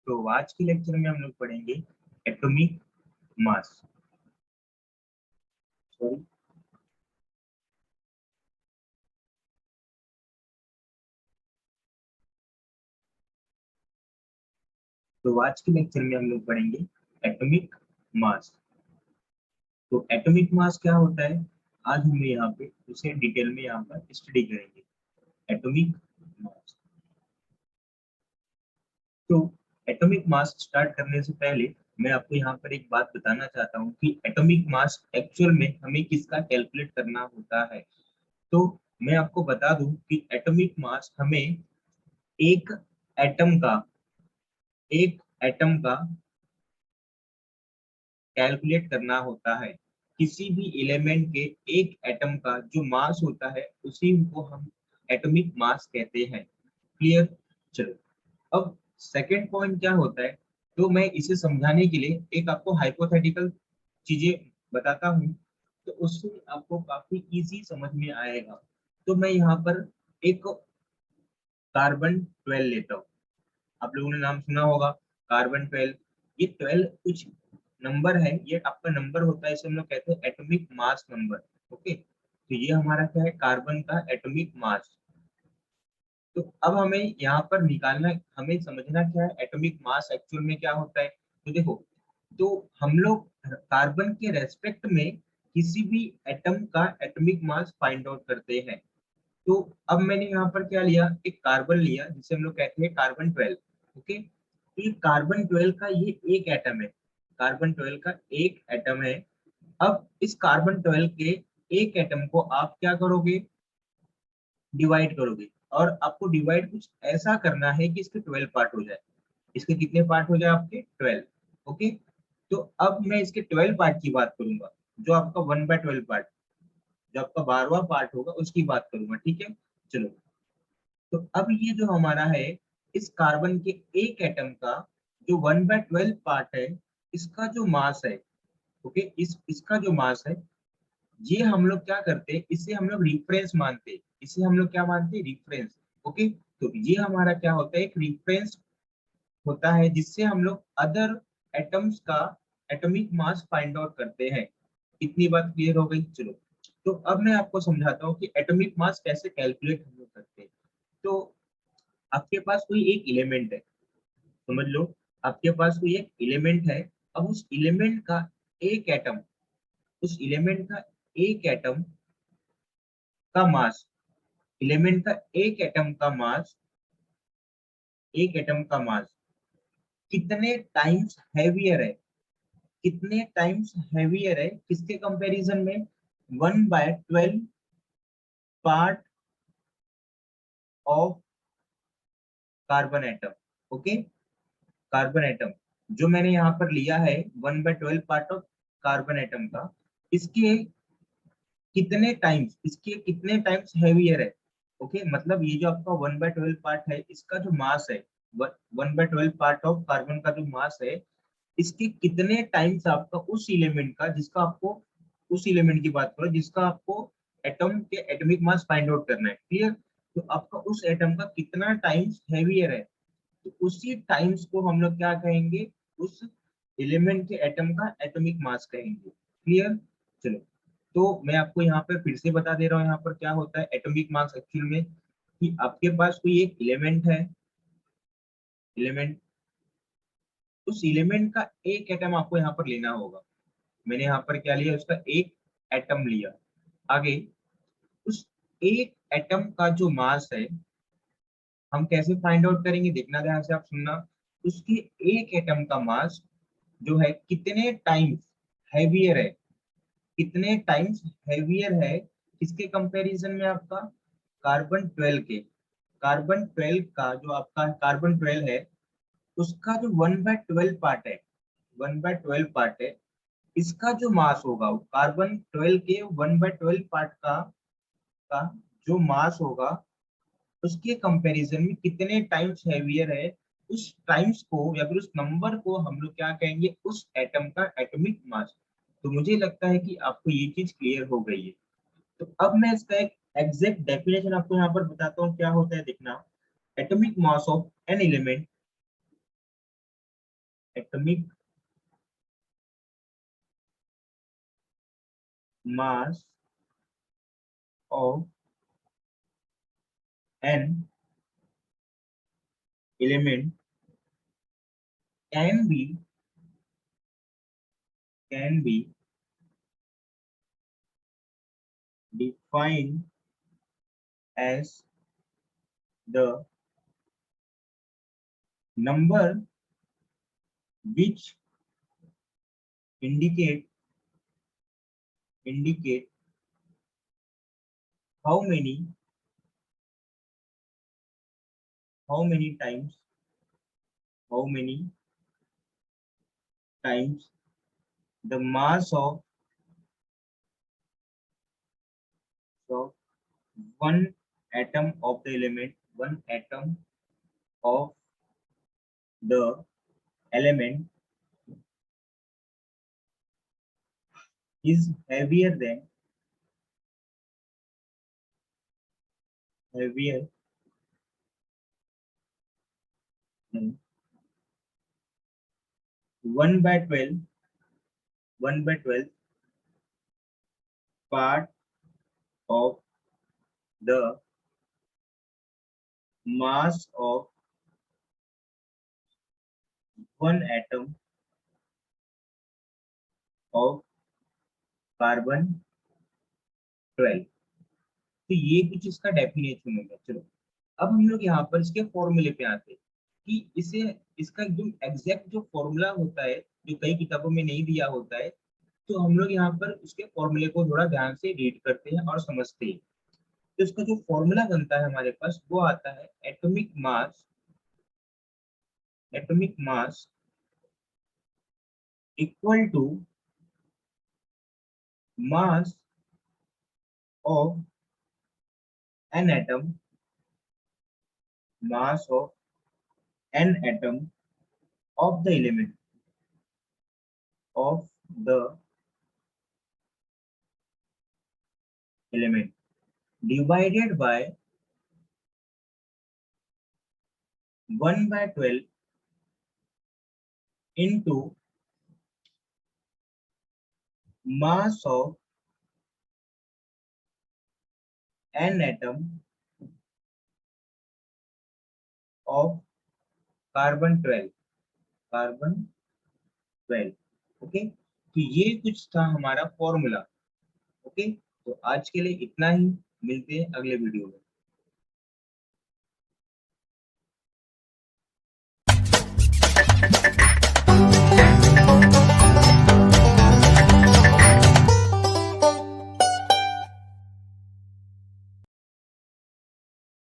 तो आज के लेक्चर में हम लोग पढ़ेंगे एटॉमिक मास। सॉरी, तो आज के लेक्चर में हम लोग पढ़ेंगे एटॉमिक मास। तो एटॉमिक मास क्या होता है, आज हम यहाँ पे उसे डिटेल में यहाँ पर स्टडी करेंगे। एटॉमिक मास, तो एटॉमिक मास स्टार्ट करने से पहले मैं आपको यहाँ पर एक बात बताना चाहता हूँ कि एटॉमिक मास एक्चुअल में हमें किसका कैलकुलेट करना होता है। तो मैं आपको बता दूं कि एटॉमिक मास हमें एक एटम का एक एटम का कैलकुलेट करना होता है। किसी भी एलिमेंट के एक एटम का जो मास होता है उसी को हम एटॉमिक मास कहते हैं। क्लियर? चलो, अब सेकंड पॉइंट क्या होता है, तो मैं इसे समझाने के लिए एक आपको हाइपोथेटिकल चीजें बताता हूँ, तो उससे आपको काफी इजी समझ में आएगा। तो मैं यहाँ पर एक कार्बन 12 लेता हूँ। आप लोगों ने नाम सुना होगा कार्बन 12। ये 12 कुछ नंबर है, ये आपका नंबर होता है, इसे हम लोग कहते हैं एटॉमिक मास नंबर। ओके, तो ये हमारा क्या है, कार्बन का एटॉमिक मास। तो अब हमें यहाँ पर निकालना, हमें समझना क्या है एटॉमिक मास एक्चुअल में क्या होता है। तो देखो, तो हम लोग कार्बन के रेस्पेक्ट में किसी भी एटम का एटॉमिक मास फाइंड आउट करते हैं। तो अब मैंने यहाँ पर क्या लिया, एक कार्बन लिया जिसे हम लोग कहते हैं कार्बन 12। ओके, तो ये कार्बन 12 का ये एक एटम है, कार्बन 12 का एक एटम है। अब इस कार्बन 12 के एक एटम को आप क्या करोगे, डिवाइड करोगे, और आपको डिवाइड कुछ ऐसा करना है कि इसके 12 पार्ट हो जाए। इसके कितने पार्ट हो जाए, आपके 12। ओके, तो अब मैं इसके 12 पार्ट की बात करूंगा, जो आपका 1/12 पार्ट, जो आपका 12वां पार्ट होगा उसकी बात करूंगा। ठीक है, चलो। तो अब ये जो हमारा है, इस कार्बन के एक एटम का जो 1/12 पार्ट है, इसका जो मास है, ओके, इसका जो मास है, ये हम लोग क्या करते हैं, इसे हम लोग रिफरेंस मानते हैं। इसे हम लोग क्या मानते हैं, रिफरेंस। ओके, तो ये हमारा क्या होता है, एक रिफरेंस होता है जिससे हम लोग अदर एटम्स का एटॉमिक मास फाइंड आउट करते हैं। इतनी बात क्लियर हो गई? चलो, तो अब मैं आपको समझाता हूँ कि एटॉमिक मास कैसे कैलकुलेट हम लोग करते हैं। तो आपके पास कोई एक एलिमेंट है, समझ लो, आपके पास कोई एक एलिमेंट है। अब उस एलिमेंट का एक एटम, उस एलिमेंट का एक एटम का मास, एलिमेंट का एक एटम का मास, एक एटम का मास कितने टाइम्स हैवियर है, कितने टाइम्स हैवियर है किसके कंपैरिजन में, 1/12 part of carbon atom. Okay, carbon atom जो मैंने यहाँ पर लिया है 1/12 पार्ट ऑफ कार्बन एटम का, इसके कितने टाइम्स, इसके कितने टाइम्स हैवियर है। ओके, मतलब ये जो आपका 1/12 पार्ट है, इसका जो मास है, 1/12 पार्ट ऑफ कार्बन का जो मास है, इसके कितने टाइम्स आपका उस एलिमेंट का, जिसका आपको, उस एलिमेंट की बात करो जिसका आपको एटम के एटॉमिक मास फाइंड आउट करना है। क्लियर? तो आपका उस एटम का कितना टाइम्स हैवियर है, तो उसी टाइम्स को हम लोग क्या कहेंगे, उस एलिमेंट के एटम का एटॉमिक मास कहेंगे। क्लियर? चलो, तो मैं आपको यहाँ पर फिर से बता दे रहा हूँ यहाँ पर क्या होता है एटॉमिक मास एक्चुअल में, कि आपके पास कोई एक एलिमेंट है, एलिमेंट, उस एलिमेंट का एक एटम आपको यहाँ पर लेना होगा। मैंने यहाँ पर क्या लिया, उसका एक एटम लिया। आगे उस एक एटम का जो मास है, हम कैसे फाइंड आउट करेंगे, देखना ध्यान से, आप सुनना। उसके एक एटम का मास जो है कितने टाइम्स हैवियर है, कितने टाइम्स हैवियर है किसके कंपैरिजन में, आपका कार्बन 12 के। कार्बन 12 का जो आपका कार्बन 12 है, उसका जो 1/12 पार्ट है, 1/12 पार्ट है, इसका जो मास होगा, कार्बन 12 के 1/12 पार्ट का जो मास होगा, उसके कंपैरिजन में कितने टाइम्स हैवियर है, उस टाइम्स को या फिर उस नंबर को हम लोग क्या कहेंगे, उस एटम का एटॉमिक मास। तो मुझे लगता है कि आपको ये चीज क्लियर हो गई है। तो अब मैं इसका एक एग्जैक्ट डेफिनेशन आपको यहाँ पर बताता हूँ, क्या होता है देखना। Atomic mass of an element atomic mass of an element can be defined as the number which indicate how many times the mass of one atom of the element, one atom of the element is heavier than 1/12 part of the mass of one atom of carbon 12। तो ये कुछ इसका definition हो गया। चलो अब हम लोग यहाँ पर इसके फॉर्मूले पे आते हैं कि इसे इसका एकदम एग्जैक्ट जो फॉर्मूला होता है जो कई किताबों में नहीं दिया होता है, तो हम लोग यहाँ पर उसके फॉर्मूले को थोड़ा ध्यान से रीड करते हैं और समझते हैं। तो इसका जो फॉर्मूला बनता है हमारे पास वो आता है atomic mass equal to mass of an atom mass of an atom of the element divided by 1/12 into mass of an atom of carbon 12। Okay, तो ये कुछ था हमारा फॉर्मूला। ओके, तो आज के लिए इतना ही, मिलते हैं अगले वीडियो में।